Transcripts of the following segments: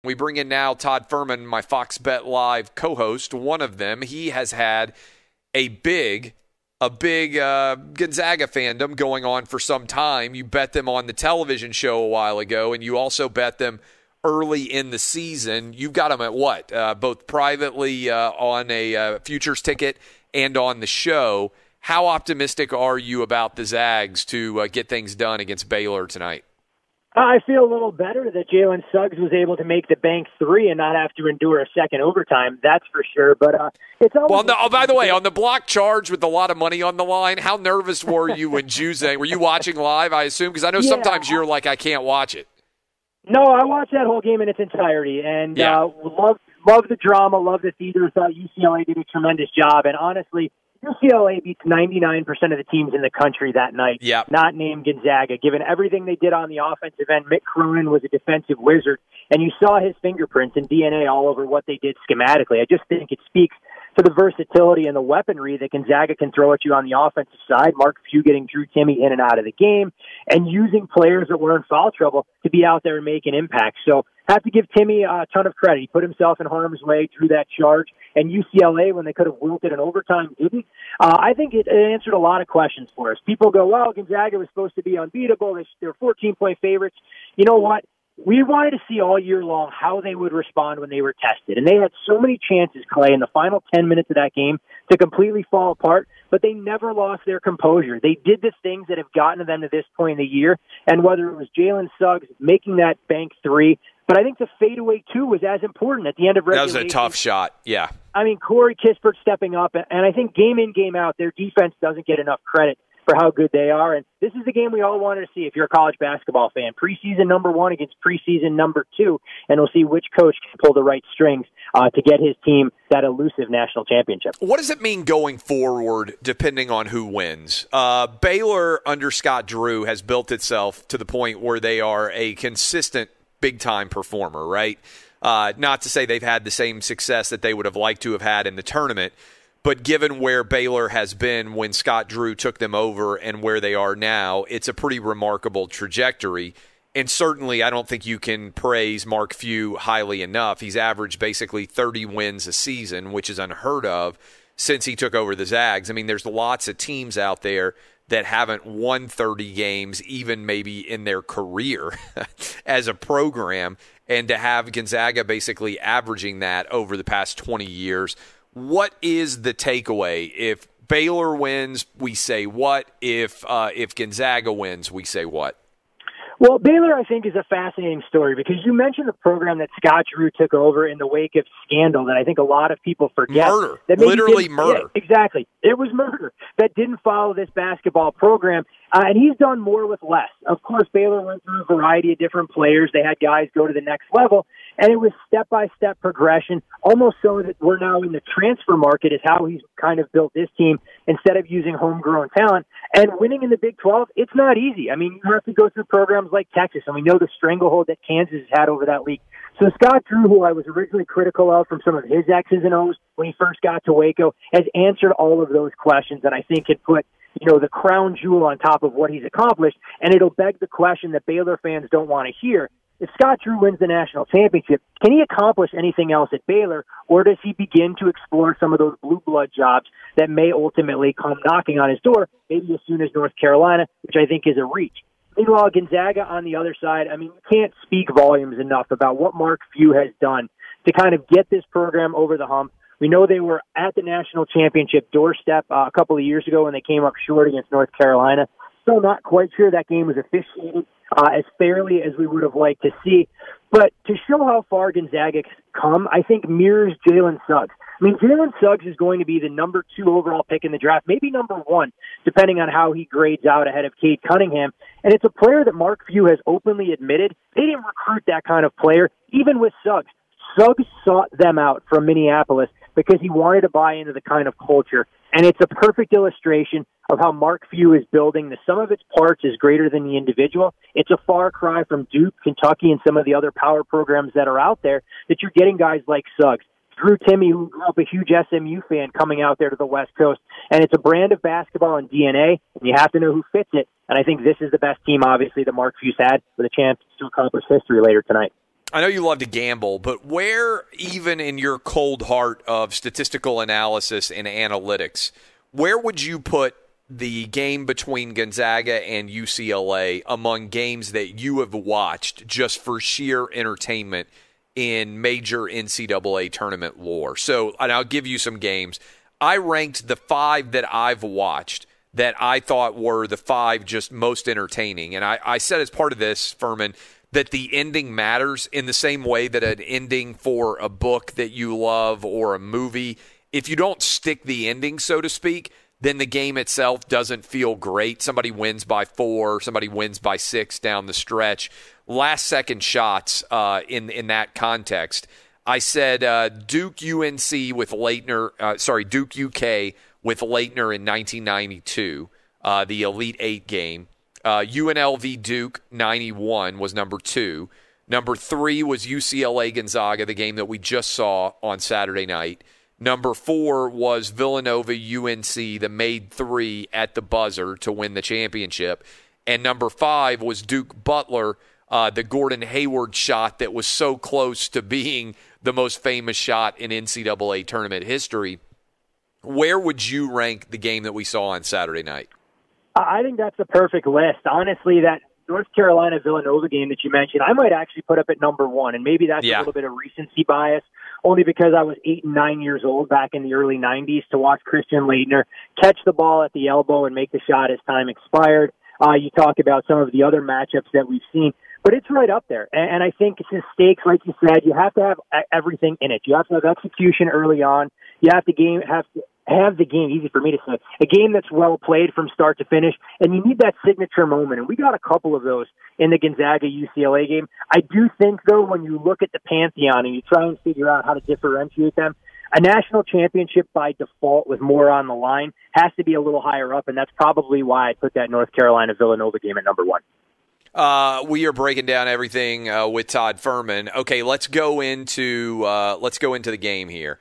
We bring in now Todd Fuhrman, my Fox Bet Live co-host, one of them. He has had a big Gonzaga fandom going on for some time. You bet them on the television show a while ago, and you also bet them early in the season. You've got them at what? Both privately on a futures ticket and on the show. How optimistic are you about the Zags to get things done against Baylor tonight? I feel a little better that Jalen Suggs was able to make the bank three and not have to endure a second overtime. That's for sure. But it's always by the way, on the block charge with a lot of money on the line, how nervous were you when Juzang? Were you watching live? I assume because I know sometimes you're like, I can't watch it. No, I watched that whole game in its entirety and love the drama, love the theater. Thought UCLA did a tremendous job, and honestly, UCLA beats 99% of the teams in the country that night, not named Gonzaga. Given everything they did on the offensive end, Mick Cronin was a defensive wizard, and you saw his fingerprints and DNA all over what they did schematically. I just think it speaks to the versatility and the weaponry that Gonzaga can throw at you on the offensive side. Mark Few getting Drew Timme in and out of the game, and using players that were in foul trouble to be out there and make an impact. So have to give Timme a ton of credit. He put himself in harm's way, drew that charge, and UCLA, when they could have wilted in overtime, didn't. I think it answered a lot of questions for us. People go, well, Gonzaga was supposed to be unbeatable. They're 14-point favorites. You know what? We wanted to see all year long how they would respond when they were tested. And they had so many chances, Clay, in the final 10 minutes of that game to completely fall apart, but they never lost their composure. They did the things that have gotten them to this point in the year, and whether it was Jalen Suggs making that bank three, but I think the fadeaway two was as important at the end of regulation. That was a tough shot, yeah. I mean, Corey Kispert stepping up, and I think game in, game out, their defense doesn't get enough credit for how good they are. And this is the game we all wanted to see if you're a college basketball fan. Preseason number one against preseason number two, and we'll see which coach can pull the right strings to get his team that elusive national championship. What does it mean going forward, depending on who wins? Baylor under Scott Drew has built itself to the point where they are a consistent big-time performer, right? Not to say they've had the same success that they would have liked to have had in the tournament, but given where Baylor has been when Scott Drew took them over and where they are now, it's a pretty remarkable trajectory. And certainly I don't think you can praise Mark Few highly enough. He's averaged basically 30 wins a season, which is unheard of since he took over the Zags. I mean, there's lots of teams out there that haven't won 30 games, even maybe in their career as a program, and to have Gonzaga basically averaging that over the past 20 years. What is the takeaway? If Baylor wins, we say what? If Gonzaga wins, we say what? Well, Baylor, I think, is a fascinating story because you mentioned the program that Scott Drew took over in the wake of scandal that I think a lot of people forget. Murder. Literally murder. Yeah, exactly. It was murder that didn't follow this basketball program. And he's done more with less. Of course, Baylor went through a variety of different players. They had guys go to the next level. And it was step-by-step progression, almost so that we're now in the transfer market is how he's kind of built this team instead of using homegrown talent. And winning in the Big 12, it's not easy. I mean, you have to go through programs like Texas, and we know the stranglehold that Kansas has had over that league. So Scott Drew, who I was originally critical of from some of his X's and O's when he first got to Waco, has answered all of those questions, and I think it put the crown jewel on top of what he's accomplished, and it'll beg the question that Baylor fans don't want to hear. If Scott Drew wins the national championship, can he accomplish anything else at Baylor, or does he begin to explore some of those blue blood jobs that may ultimately come knocking on his door, maybe as soon as North Carolina, which I think is a reach? Meanwhile, Gonzaga on the other side, I mean, you can't speak volumes enough about what Mark Few has done to kind of get this program over the hump. We know they were at the national championship doorstep a couple of years ago when they came up short against North Carolina. Still not quite sure that game was officiated as fairly as we would have liked to see. But to show how far Gonzaga has come, I think mirrors Jalen Suggs. I mean, Jalen Suggs is going to be the number 2 overall pick in the draft, maybe number 1, depending on how he grades out ahead of Cade Cunningham. And it's a player that Mark Few has openly admitted they didn't recruit that kind of player, even with Suggs. Suggs sought them out from Minneapolis because he wanted to buy into the kind of culture. And it's a perfect illustration of how Mark Few is building. The sum of its parts is greater than the individual. It's a far cry from Duke, Kentucky, and some of the other power programs that are out there that you're getting guys like Suggs. Drew Timme, who grew up a huge SMU fan, coming out there to the West Coast. And it's a brand of basketball and DNA, and you have to know who fits it. And I think this is the best team, obviously, that Mark Few's had with a chance to accomplish history later tonight. I know you love to gamble, but where, even in your cold heart of statistical analysis and analytics, where would you put the game between Gonzaga and UCLA among games that you have watched just for sheer entertainment in major NCAA tournament lore? So, and I'll give you some games. I ranked the 5 that I've watched that I thought were the 5 just most entertaining. And I said as part of this, Fuhrman, that the ending matters in the same way that an ending for a book that you love or a movie, if you don't stick the ending, so to speak, then the game itself doesn't feel great. Somebody wins by 4, somebody wins by 6 down the stretch. Last-second shots in that context. I said Duke UNC with Leitner, Duke UK with Leitner in 1992, the Elite Eight game. UNLV Duke 91 was number 2. Number 3 was UCLA Gonzaga, the game that we just saw on Saturday night. Number 4 was Villanova UNC, the made 3 at the buzzer to win the championship. And number 5 was Duke Butler, the Gordon Hayward shot that was so close to being the most famous shot in NCAA tournament history. Where would you rank the game that we saw on Saturday night? I think that's the perfect list. Honestly, that North Carolina-Villanova game that you mentioned, I might actually put up at number 1, and maybe that's a little bit of recency bias, only because I was 8 and 9 years old back in the early 90s to watch Christian Laettner catch the ball at the elbow and make the shot as time expired. You talk about some of the other matchups that we've seen, but it's right up there. And I think it's the stakes, like you said, you have to have everything in it. You have to have execution early on. You have to have the game, easy for me to say, a game that's well played from start to finish, and you need that signature moment, and we got a couple of those in the Gonzaga-UCLA game. I do think, though, when you look at the Pantheon and you try and figure out how to differentiate them, a national championship by default with more on the line has to be a little higher up, and that's probably why I put that North Carolina-Villanova game at number 1. We are breaking down everything with Todd Fuhrman. Okay, let's go into the game here.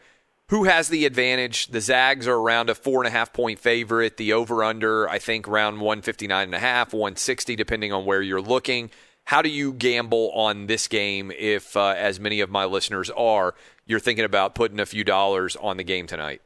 Who has the advantage? The Zags are around a 4.5-point favorite. The over/under, I think, around 159.5, 160, depending on where you're looking. How do you gamble on this game if, as many of my listeners are, you're thinking about putting a few dollars on the game tonight?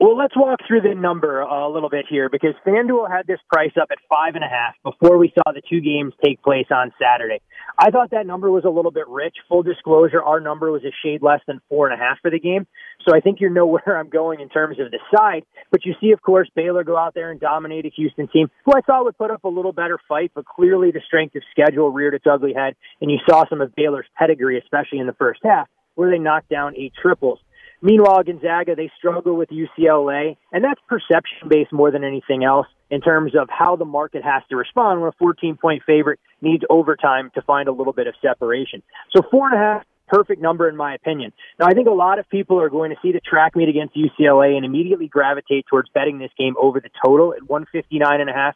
Well, let's walk through the number a little bit here, because FanDuel had this price up at 5.5 before we saw the 2 games take place on Saturday. I thought that number was a little bit rich. Full disclosure, our number was a shade less than 4.5 for the game. So I think you know where I'm going in terms of the side. But you see, of course, Baylor go out there and dominate a Houston team who I thought would put up a little better fight, but clearly the strength of schedule reared its ugly head. And you saw some of Baylor's pedigree, especially in the first half, where they knocked down 8 triples. Meanwhile, Gonzaga, they struggle with UCLA, and that's perception-based more than anything else in terms of how the market has to respond when a 14-point favorite needs overtime to find a little bit of separation. So 4.5, perfect number in my opinion. Now, I think a lot of people are going to see the track meet against UCLA and immediately gravitate towards betting this game over the total at 159.5.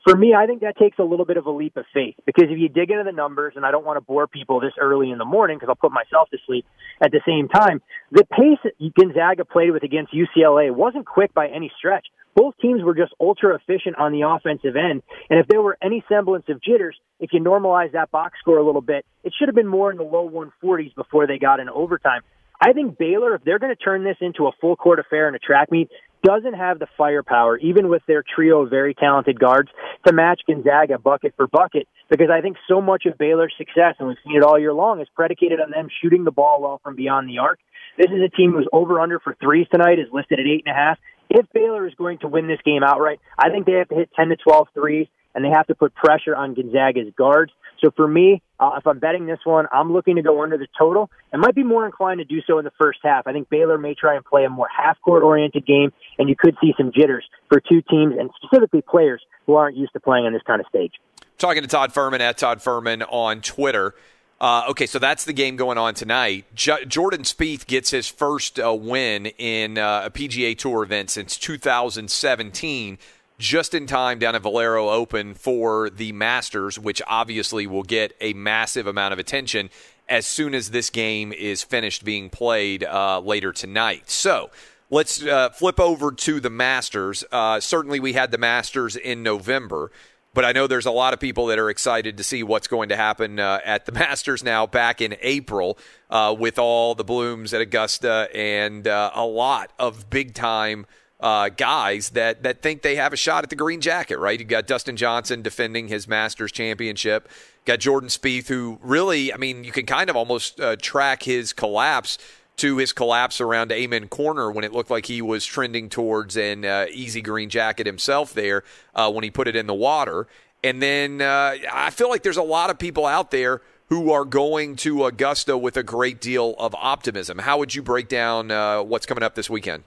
For me, I think that takes a little bit of a leap of faith, because if you dig into the numbers, and I don't want to bore people this early in the morning because I'll put myself to sleep at the same time, the pace that Gonzaga played with against UCLA wasn't quick by any stretch. Both teams were just ultra efficient on the offensive end, and if there were any semblance of jitters, if you normalize that box score a little bit, it should have been more in the low 140s before they got into overtime. I think Baylor, if they're going to turn this into a full court affair in a track meet, doesn't have the firepower, even with their trio of very talented guards, to match Gonzaga bucket for bucket, because I think so much of Baylor's success, and we've seen it all year long, is predicated on them shooting the ball well from beyond the arc. This is a team whose over-under for threes tonight is listed at 8.5. If Baylor is going to win this game outright, I think they have to hit 10 to 12 threes, and they have to put pressure on Gonzaga's guards. So for me, if I'm betting this one, I'm looking to go under the total and might be more inclined to do so in the first half. I think Baylor may try and play a more half-court oriented game, and you could see some jitters for 2 teams, and specifically players who aren't used to playing on this kind of stage. Talking to Todd Fuhrman at Todd Fuhrman on Twitter. Okay, so that's the game going on tonight. Jordan Spieth gets his first win in a PGA Tour event since 2017, just in time down at Valero Open for the Masters, which obviously will get a massive amount of attention as soon as this game is finished being played later tonight. So let's flip over to the Masters. Certainly we had the Masters in November. But I know there's a lot of people that are excited to see what's going to happen at the Masters now back in April with all the blooms at Augusta and a lot of big-time guys that think they have a shot at the green jacket, right? You got Dustin Johnson defending his Masters championship. Got Jordan Spieth, who really, I mean, you can kind of almost track his collapse to his collapse around Amen Corner when it looked like he was trending towards an easy green jacket himself there when he put it in the water. And then I feel like there's a lot of people out there who are going to Augusta with a great deal of optimism. How would you break down what's coming up this weekend?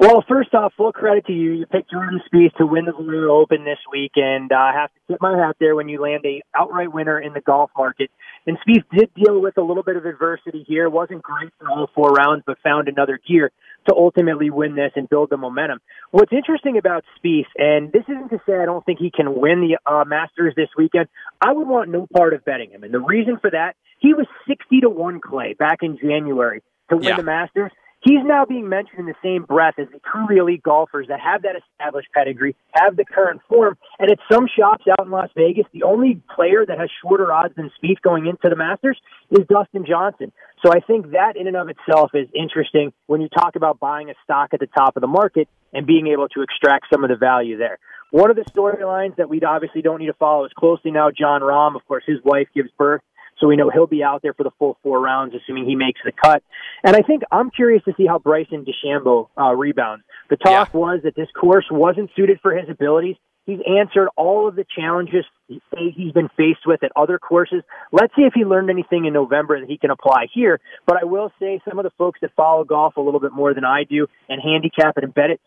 Well, first off, full credit to you. You picked Jordan Spieth to win the Valero Open this week, and I have to tip my hat there when you land a outright winner in the golf market. And Spieth did deal with a little bit of adversity here. Wasn't great for all 4 rounds, but found another gear to ultimately win this and build the momentum. What's interesting about Spieth, and this isn't to say I don't think he can win the Masters this weekend, I would want no part of betting him. And the reason for that, he was 60-1 Clay back in January to win the Masters. He's now being mentioned in the same breath as the truly elite golfers that have that established pedigree, have the current form, and at some shops out in Las Vegas, the only player that has shorter odds than Spieth going into the Masters is Dustin Johnson. So I think that in and of itself is interesting when you talk about buying a stock at the top of the market and being able to extract some of the value there. One of the storylines that we obviously don't need to follow as closely now, John Rahm, of course, his wife gives birth. So we know he'll be out there for the full 4 rounds, assuming he makes the cut. And I think I'm curious to see how Bryson DeChambeau rebounds. The talk was that this course wasn't suited for his abilities. He's answered all of the challenges he's been faced with at other courses. Let's see if he learned anything in November that he can apply here. But I will say some of the folks that follow golf a little bit more than I do and handicap it and bet it,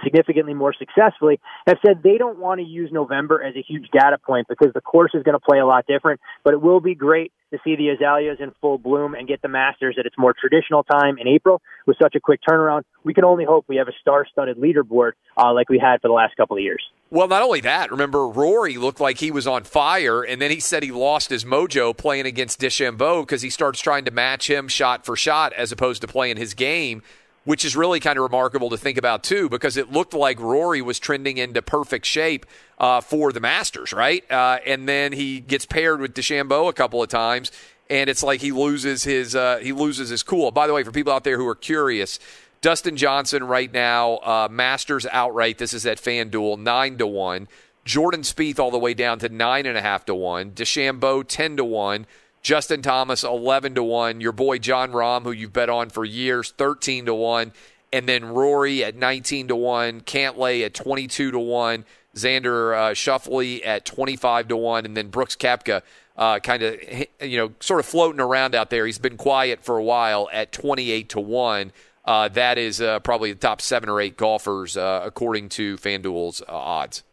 significantly more successfully, have said they don't want to use November as a huge data point because the course is going to play a lot different. But it will be great to see the azaleas in full bloom and get the Masters at its more traditional time in April with such a quick turnaround. We can only hope we have a star-studded leaderboard like we had for the last couple of years. Well, not only that, remember Rory looked like he was on fire, and then he said he lost his mojo playing against DeChambeau because he starts trying to match him shot for shot as opposed to playing his game, which is really kind of remarkable to think about, too, because it looked like Rory was trending into perfect shape for the Masters, right? And then he gets paired with DeChambeau a couple of times, and it's like he loses his cool. By the way, for people out there who are curious, Dustin Johnson right now, Masters outright, this is at FanDuel, 9-1. Jordan Spieth all the way down to 9.5-1. DeChambeau, 10-1. Justin Thomas, 11-1. Your boy John Rahm, who you've bet on for years, 13-1. And then Rory at 19-1. Cantley at 22-1. Xander Schauffele at 25-1. And then Brooks Koepka kind of, sort of floating around out there. He's been quiet for a while at 28-1. That is probably the top 7 or 8 golfers according to FanDuel's odds.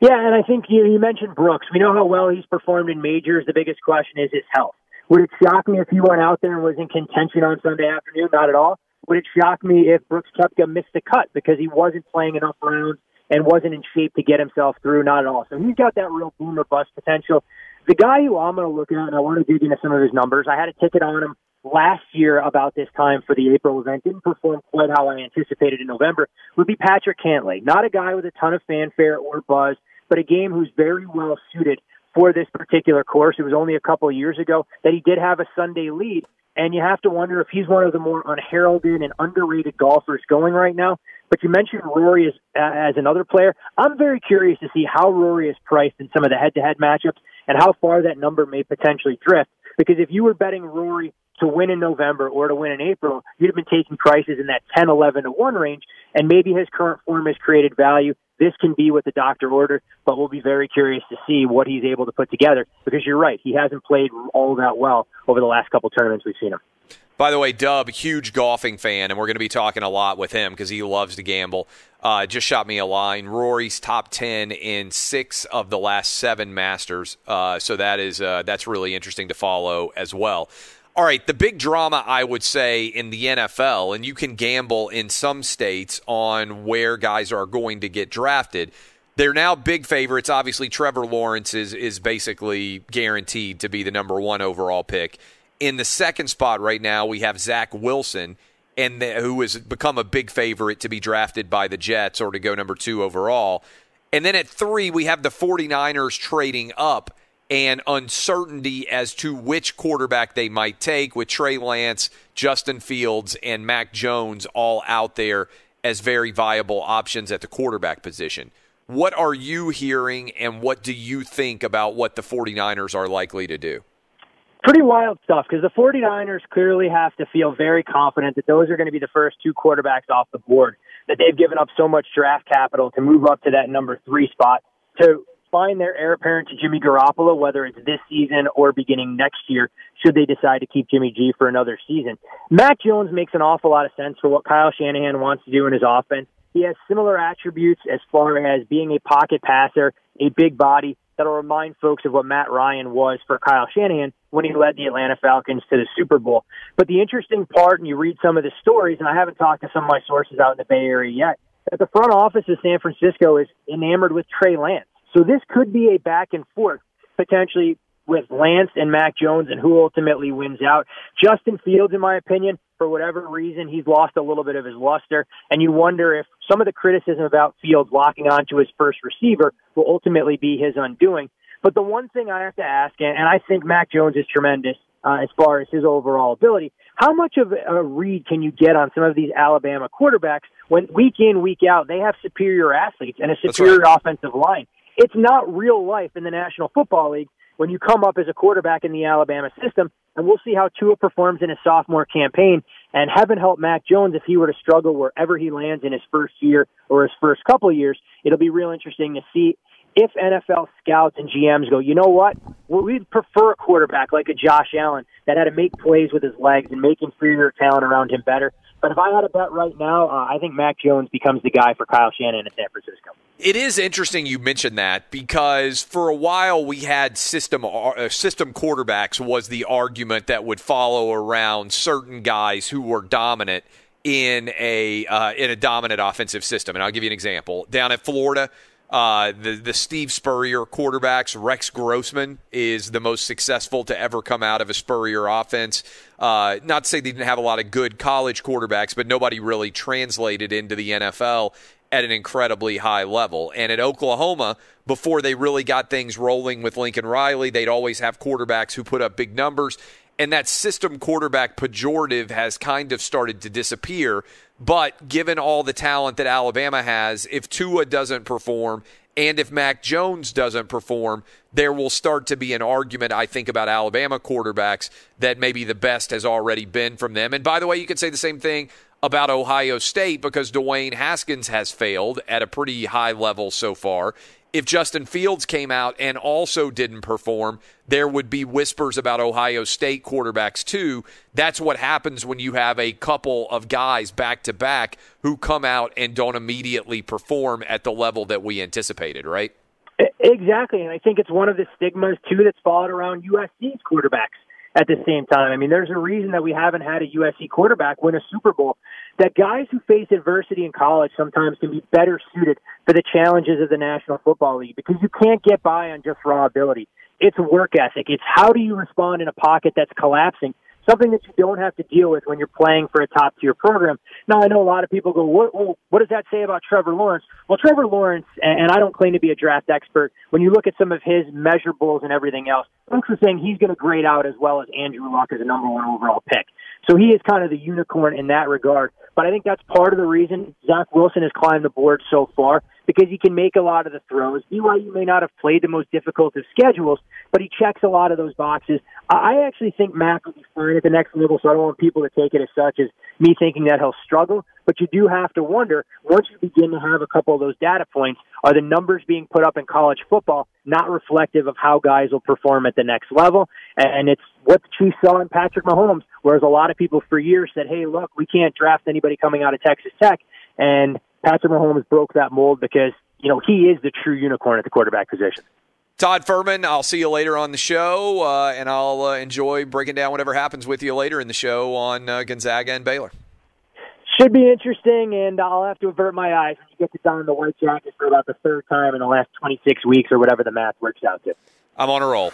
Yeah, and I think you mentioned Brooks. We know how well he's performed in majors. The biggest question is his health. Would it shock me if he went out there and was in contention on Sunday afternoon? Not at all. Would it shock me if Brooks Koepka missed the cut because he wasn't playing enough rounds and wasn't in shape to get himself through? Not at all. So he's got that real boom or bust potential. The guy who I'm going to look at, and I want to dig into some of his numbers, I had a ticket on him last year about this time for the April event, didn't perform quite how I anticipated in November, would be Patrick Cantley. Not a guy with a ton of fanfare or buzz, but a game who's very well suited for this particular course. It was only a couple of years ago that he did have a Sunday lead, and you have to wonder if he's one of the more unheralded and underrated golfers going right now. But you mentioned Rory as another player. I'm very curious to see how Rory is priced in some of the head-to-head matchups and how far that number may potentially drift. Because if you were betting Rory to win in November or to win in April, you'd have been taking prices in that 10, 11-1 range, and maybe his current form has created value. This can be what the doctor ordered, but we'll be very curious to see what he's able to put together, because you're right, he hasn't played all that well over the last couple tournaments we've seen him. By the way, Dub, huge golfing fan, and we're going to be talking a lot with him because he loves to gamble. Just shot me a line. Rory's top 10 in 6 of the last 7 Masters, so that's really interesting to follow as well. All right, the big drama, I would say, in the NFL, and you can gamble in some states on where guys are going to get drafted. They're now big favorites. Obviously, Trevor Lawrence is basically guaranteed to be the number 1 overall pick. In the second spot right now, we have Zach Wilson, who has become a big favorite to be drafted by the Jets or to go number 2 overall. And then at 3, we have the 49ers trading up and uncertainty as to which quarterback they might take, with Trey Lance, Justin Fields, and Mac Jones all out there as very viable options at the quarterback position. What are you hearing, and what do you think about what the 49ers are likely to do? Pretty wild stuff, because the 49ers clearly have to feel very confident that those are going to be the first 2 quarterbacks off the board, that they've given up so much draft capital to move up to that number 3 spot to find their heir apparent to Jimmy Garoppolo, whether it's this season or beginning next year, should they decide to keep Jimmy G for another season. Mac Jones makes an awful lot of sense for what Kyle Shanahan wants to do in his offense. He has similar attributes as far as being a pocket passer, a big body, that'll remind folks of what Matt Ryan was for Kyle Shanahan when he led the Atlanta Falcons to the Super Bowl. But the interesting part, and you read some of the stories, and I haven't talked to some of my sources out in the Bay Area yet, that the front office of San Francisco is enamored with Trey Lance. So this could be a back and forth, potentially with Lance and Mac Jones, and who ultimately wins out. Justin Fields, in my opinion, for whatever reason, he's lost a little bit of his luster, and you wonder if some of the criticism about Fields locking onto his first receiver will ultimately be his undoing. But the one thing I have to ask, and I think Mac Jones is tremendous as far as his overall ability, how much of a read can you get on some of these Alabama quarterbacks when week in, week out, they have superior athletes and a superior offensive line? It's not real life in the National Football League when you come up as a quarterback in the Alabama system, and we'll see how Tua performs in his sophomore campaign. And heaven help Mac Jones if he were to struggle wherever he lands in his first year or his first couple of years. It'll be real interesting to see if NFL scouts and GMs go, you know what, well, we'd prefer a quarterback like a Josh Allen that had to make plays with his legs and make inferior talent around him better. But if I had a bet right now, I think Mac Jones becomes the guy for Kyle Shanahan in San Francisco. It is interesting you mentioned that, because for a while we had system quarterbacks was the argument that would follow around certain guys who were dominant in a dominant offensive system. And I'll give you an example. Down at Florida, the Steve Spurrier quarterbacks, Rex Grossman is the most successful to ever come out of a Spurrier offense. Not to say they didn't have a lot of good college quarterbacks, but nobody really translated into the NFL at an incredibly high level. And at Oklahoma, before they really got things rolling with Lincoln Riley, they'd always have quarterbacks who put up big numbers. And that system quarterback pejorative has kind of started to disappear. But given all the talent that Alabama has, if Tua doesn't perform and if Mac Jones doesn't perform, there will start to be an argument, I think, about Alabama quarterbacks that maybe the best has already been from them. And by the way, you could say the same thing about Ohio State, because Dwayne Haskins has failed at a pretty high level so far. If Justin Fields came out and also didn't perform, there would be whispers about Ohio State quarterbacks too. That's what happens when you have a couple of guys back-to-back who come out and don't immediately perform at the level that we anticipated, right? Exactly, and I think it's one of the stigmas, too, that's followed around USC's quarterbacks at the same time. I mean, there's a reason that we haven't had a USC quarterback win a Super Bowl. That guys who face adversity in college sometimes can be better suited for the challenges of the National Football League, because you can't get by on just raw ability. It's work ethic. It's how do you respond in a pocket that's collapsing, something that you don't have to deal with when you're playing for a top-tier program. Now, I know a lot of people go, what does that say about Trevor Lawrence? Well, Trevor Lawrence, and I don't claim to be a draft expert, when you look at some of his measurables and everything else, folks are saying he's going to grade out as well as Andrew Luck as a number 1 overall pick. So he is kind of the unicorn in that regard. But I think that's part of the reason Zach Wilson has climbed the board so far, because he can make a lot of the throws. BYU may not have played the most difficult of schedules, but he checks a lot of those boxes. I actually think Mac will be fine at the next level, so I don't want people to take it as such as me thinking that he'll struggle. But you do have to wonder, once you begin to have a couple of those data points, are the numbers being put up in college football not reflective of how guys will perform at the next level? And it's what the Chiefs saw in Patrick Mahomes, whereas a lot of people for years said, hey, look, we can't draft anybody coming out of Texas Tech. And Patrick Mahomes broke that mold because, he is the true unicorn at the quarterback position. Todd Fuhrman, I'll see you later on the show, and I'll enjoy breaking down whatever happens with you later in the show on Gonzaga and Baylor. Should be interesting, and I'll have to avert my eyes when you get to don the white jacket for about the 3rd time in the last 26 weeks or whatever the math works out to. I'm on a roll.